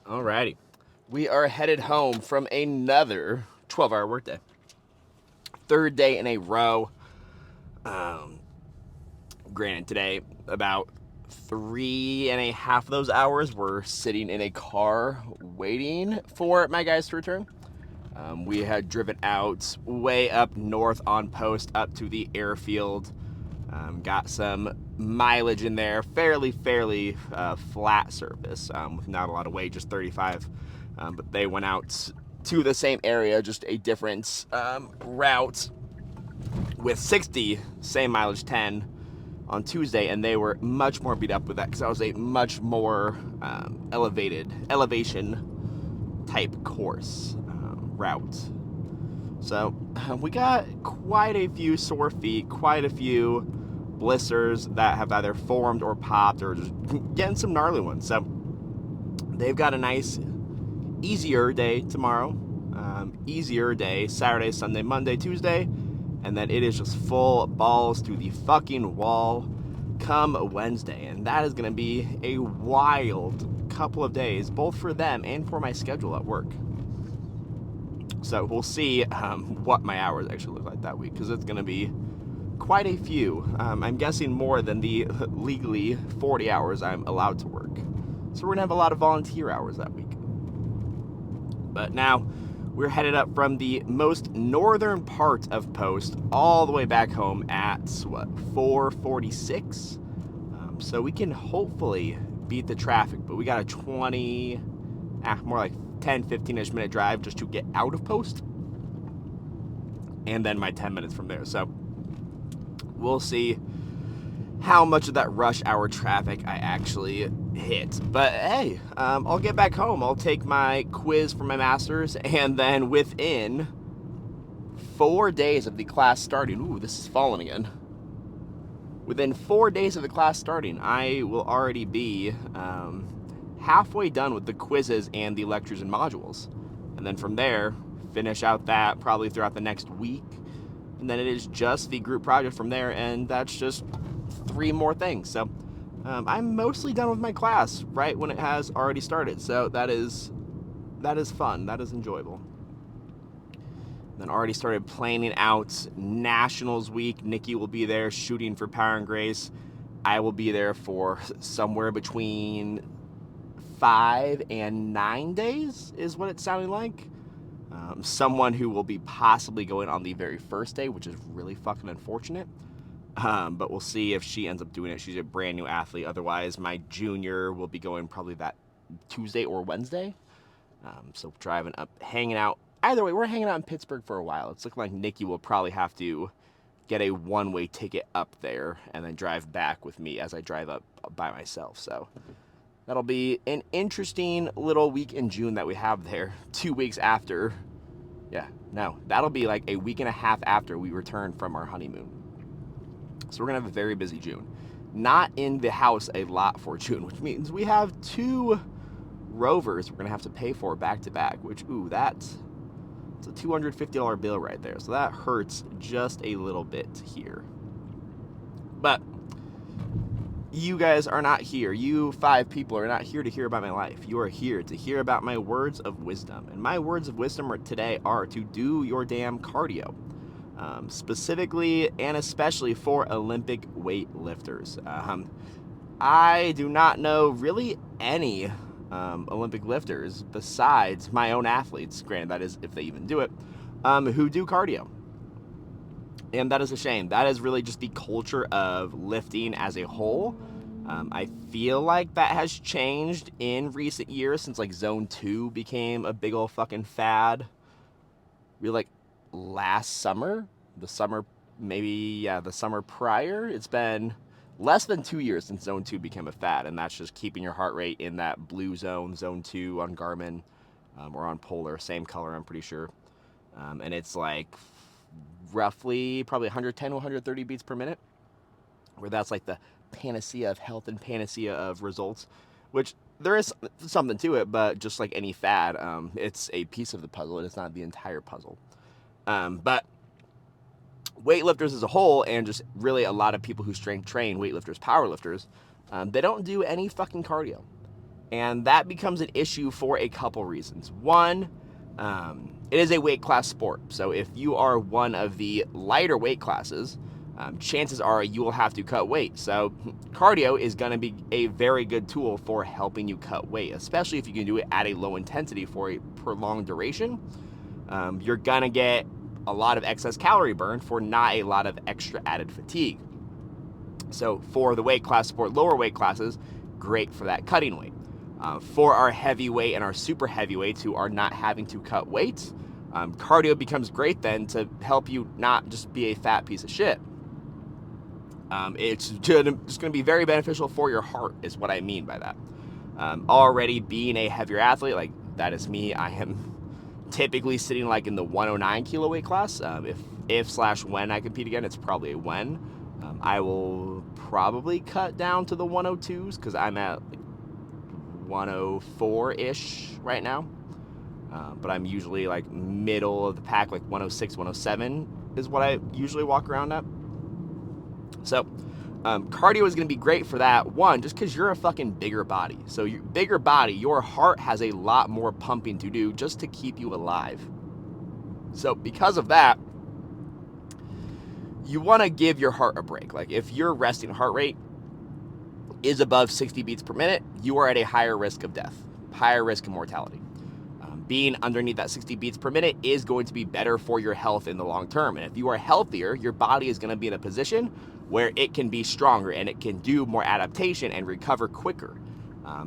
Alrighty. We are headed home from another 12-hour workday. Third day in a row. Um, Granted, today, about 3.5 of those hours were sitting in a car waiting for my guys to return. We had driven out way up north on post up to the airfield. Got some mileage in there, fairly flat surface with not a lot of weight, just 35. But they went out to the same area, just a different route with 60, same mileage 10 on Tuesday, and they were much more beat up with that because that was a much more elevation type course route. So we got quite a few sore feet, quite a few blisters that have either formed or popped, or just getting some gnarly ones. So they've got a nice, easier day tomorrow, easier day Saturday, Sunday, Monday, Tuesday, and then it is just full balls to the fucking wall come Wednesday, and that is going to be a wild couple of days, both for them and for my schedule at work. So we'll see what my hours actually look like that week, because it's going to be quite a few. I'm guessing more than the legally 40 hours I'm allowed to work. So we're going to have a lot of volunteer hours that week. But now we're headed up from the most northern part of Post all the way back home at, 4:46? So we can hopefully beat the traffic, but we got a more like 10, 15-ish minute drive just to get out of Post. And then my 10 minutes from there. So we'll see how much of that rush hour traffic I actually hit. But hey, I'll get back home. I'll take my quiz for my master's, and then within 4 days of the class starting, ooh, this is falling again. Within 4 days of the class starting, I will already be halfway done with the quizzes and the lectures and modules. And then from there, finish out that probably throughout the next week. And then it is just the group project from there, and that's just 3 more things. So I'm mostly done with my class right when it has already started. So that is fun. That is enjoyable. Then already started planning out Nationals week. Nikki will be there shooting for Power and Grace. I will be there for somewhere between 5 and 9 days is what it's sounding like. Someone who will be possibly going on the very first day, which is really fucking unfortunate. But we'll see if she ends up doing it. She's a brand new athlete. Otherwise, my junior will be going probably that Tuesday or Wednesday. So driving up, hanging out. Either way, we're hanging out in Pittsburgh for a while. It's looking like Nikki will probably have to get a one-way ticket up there and then drive back with me as I drive up by myself. So that'll be an interesting little week in June that we have there. 2 weeks after. Yeah, no, that'll be like a week and a half after we return from our honeymoon. So we're going to have a very busy June. Not in the house a lot for June, which means we have 2 Rovers we're going to have to pay for back to back, which, ooh, it's a $250 bill right there. So that hurts just a little bit here. But you guys are not here. You 5 people are not here to hear about my life. You are here to hear about my words of wisdom. And my words of wisdom today are to do your damn cardio. Specifically and especially for Olympic weightlifters. I do not know really any Olympic lifters besides my own athletes, granted that is if they even do it, who do cardio. And that is a shame. That is really just the culture of lifting as a whole. I feel like that has changed in recent years since like Zone 2 became a big old fucking fad. Really like last summer, the summer prior. It's been less than 2 years since Zone 2 became a fad, and that's just keeping your heart rate in that blue zone, Zone 2 on Garmin, or on Polar, same color, I'm pretty sure. And it's like roughly probably 110 to 130 beats per minute, where that's like the panacea of health and panacea of results, which there is something to it, but just like any fad, it's a piece of the puzzle, and it's not the entire puzzle. But weightlifters as a whole, and just really a lot of people who strength train, weightlifters, powerlifters, they don't do any fucking cardio. And that becomes an issue for a couple reasons. One, it is a weight class sport. So if you are one of the lighter weight classes, chances are you will have to cut weight. So cardio is going to be a very good tool for helping you cut weight, especially if you can do it at a low intensity for a prolonged duration. You're going to get a lot of excess calorie burn for not a lot of extra added fatigue. So for the weight class sport, lower weight classes, great for that cutting weight. For our heavyweight and our super heavyweights who are not having to cut weight, cardio becomes great then to help you not just be a fat piece of shit. It's just going to be very beneficial for your heart is what I mean by that. Already being a heavier athlete, like that is me, I am typically sitting like in the 109 kilo weight class. If/when I compete again, it's probably a when. I will probably cut down to the 102s because I'm at like 104-ish right now. But I'm usually like middle of the pack, like 106, 107 is what I usually walk around at. So cardio is going to be great for that. One, just because you're a fucking bigger body. So your bigger body, your heart has a lot more pumping to do just to keep you alive. So because of that, you want to give your heart a break. Like if your resting heart rate is above 60 beats per minute, you are at a higher risk of death, higher risk of mortality. Being underneath that 60 beats per minute is going to be better for your health in the long term. And if you are healthier, your body is going to be in a position where it can be stronger and it can do more adaptation and recover quicker.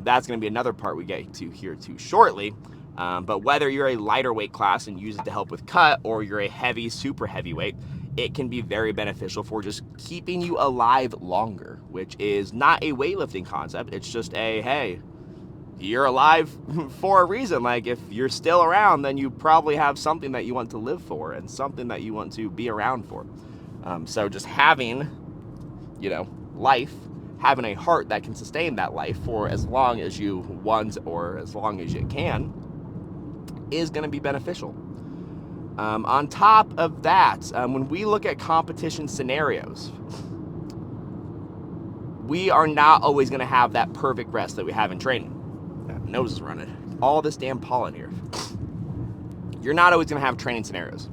That's going to be another part we get to here too shortly. But whether you're a lighter weight class and use it to help with cut, or you're a heavy, super heavyweight, it can be very beneficial for just keeping you alive longer, which is not a weightlifting concept. It's just a, hey, you're alive for a reason. Like if you're still around, then you probably have something that you want to live for and something that you want to be around for. So just having, life, having a heart that can sustain that life for as long as you want or as long as you can is going to be beneficial. On top of that, when we look at competition scenarios, we are not always going to have that perfect rest that we have in training. Nose is running. All this damn pollen here. You're not always going to have training scenarios.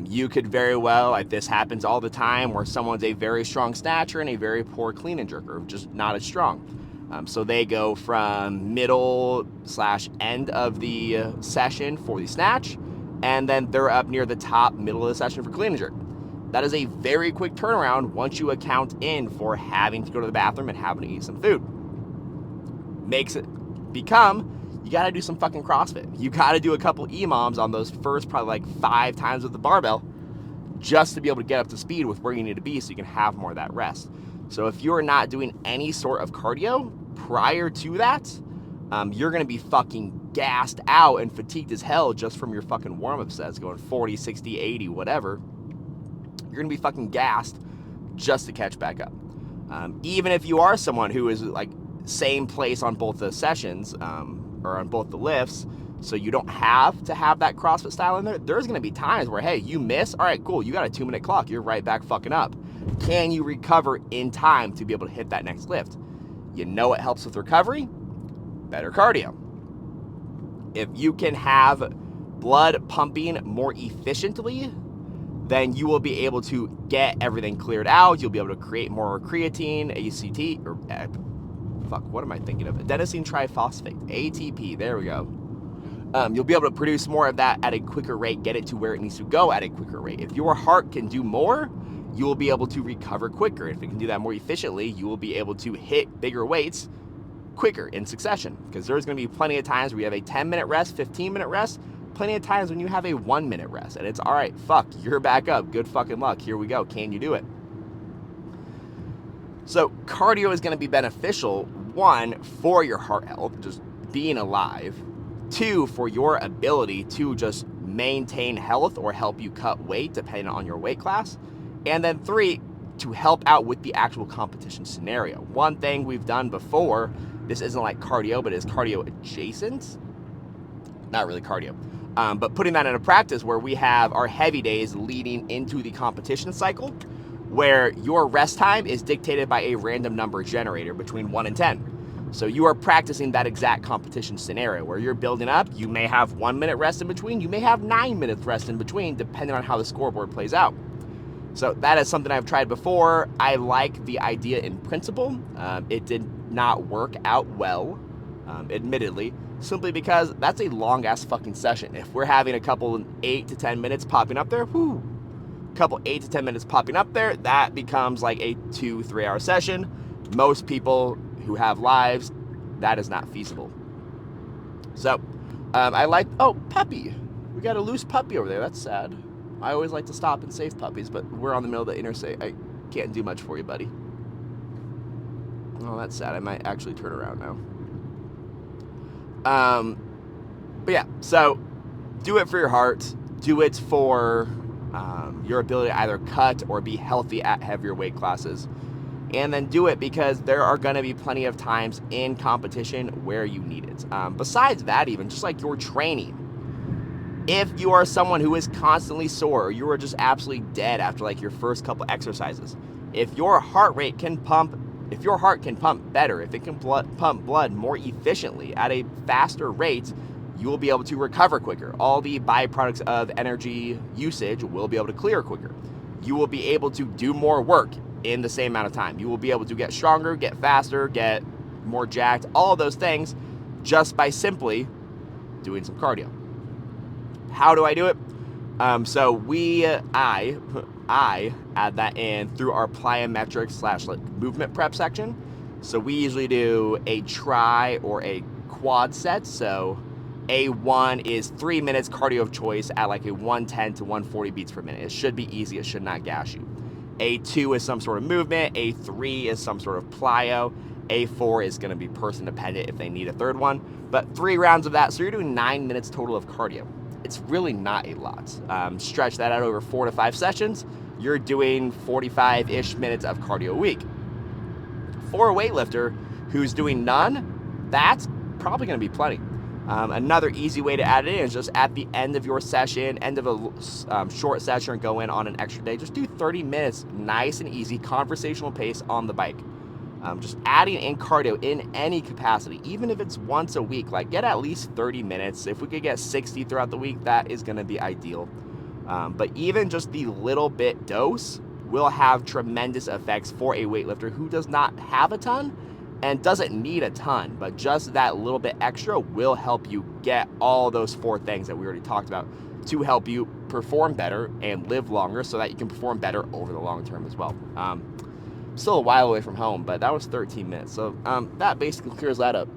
You could very well, like this happens all the time, where someone's a very strong snatcher and a very poor clean and jerker, just not as strong. So they go from middle/end of the session for the snatch, and then they're up near the top middle of the session for clean and jerk. That is a very quick turnaround once you account in for having to go to the bathroom and having to eat some food. Makes it become, you got to do some fucking CrossFit. You got to do a couple EMOMs on those first probably like 5 times with the barbell just to be able to get up to speed with where you need to be so you can have more of that rest. So if you're not doing any sort of cardio prior to that, you're going to be fucking gassed out and fatigued as hell just from your fucking warm-up sets going 40, 60, 80, whatever. You're going to be fucking gassed just to catch back up. Even if you are someone who is like same place on both the sessions or on both the lifts, so you don't have to have that CrossFit style in there, there's going to be times where, hey, you miss, all right, cool, you got a 2-minute clock, you're right back fucking up. Can you recover in time to be able to hit that next lift? You know what helps with recovery? Better cardio. If you can have blood pumping more efficiently, then you will be able to get everything cleared out. You'll be able to create more creatine, ACT, or what am I thinking of? Adenosine triphosphate, ATP, there we go. You'll be able to produce more of that at a quicker rate, get it to where it needs to go at a quicker rate. If your heart can do more, you will be able to recover quicker. If it can do that more efficiently, you will be able to hit bigger weights quicker in succession, because there's going to be plenty of times where you have a 10-minute rest, 15-minute rest, plenty of times when you have a 1-minute rest, and it's all right, fuck, you're back up, good fucking luck, here we go, can you do it? So cardio is going to be beneficial, 1, for your heart health, just being alive, 2, for your ability to just maintain health or help you cut weight depending on your weight class, and then 3, to help out with the actual competition scenario. One thing we've done before, this isn't like cardio, but is cardio adjacent, not really cardio, but putting that into practice where we have our heavy days leading into the competition cycle, where your rest time is dictated by a random number generator between 1 and 10. So you are practicing that exact competition scenario where you're building up. You may have 1 minute rest in between. You may have 9 minutes rest in between, depending on how the scoreboard plays out. So that is something I've tried before. I like the idea in principle. It did not work out well, admittedly, simply because that's a long ass fucking session. If we're having a couple 8 to 10 minutes popping up there, couple 8 to 10 minutes popping up there, that becomes like a 2-3 hour session. Most people who have lives, that is not feasible. So I like, oh, puppy. We got a loose puppy over there. That's sad. I always like to stop and save puppies, but we're on the middle of the interstate. I can't do much for you, buddy. Oh, that's sad. I might actually turn around now. But yeah, so do it for your heart. Do it for your ability to either cut or be healthy at heavier weight classes. And then do it because there are going to be plenty of times in competition where you need it. Besides that, even just like your training, if you are someone who is constantly sore, or you are just absolutely dead after like your first couple exercises, if your heart can pump better, if it can pump blood more efficiently at a faster rate, you will be able to recover quicker. All the byproducts of energy usage will be able to clear quicker. You will be able to do more work in the same amount of time. You will be able to get stronger, get faster, get more jacked, all of those things just by simply doing some cardio. How do I do it? So I add that in through our plyometrics / movement prep section. So we usually do a tri or a quad set. So A1 is 3 minutes cardio of choice at like a 110 to 140 beats per minute. It should be easy. It should not gas you. A2 is some sort of movement. A3 is some sort of plyo. A4 is going to be person dependent if they need a third one. But 3 rounds of that. So you're doing 9 minutes total of cardio. It's really not a lot. Stretch that out over 4 to 5 sessions. You're doing 45-ish minutes of cardio a week. For a weightlifter who's doing none, that's probably going to be plenty. Another easy way to add it in is just at the end of your session, end of a short session, or go in on an extra day, just do 30 minutes, nice and easy, conversational pace on the bike. Just adding in cardio in any capacity, even if it's once a week, like get at least 30 minutes. If we could get 60 throughout the week, that is going to be ideal. But even just the little bit dose will have tremendous effects for a weightlifter who does not have a ton and doesn't need a ton, but just that little bit extra will help you get all those 4 things that we already talked about to help you perform better and live longer so that you can perform better over the long term as well. Still a while away from home, but that was 13 minutes. So that basically clears that up.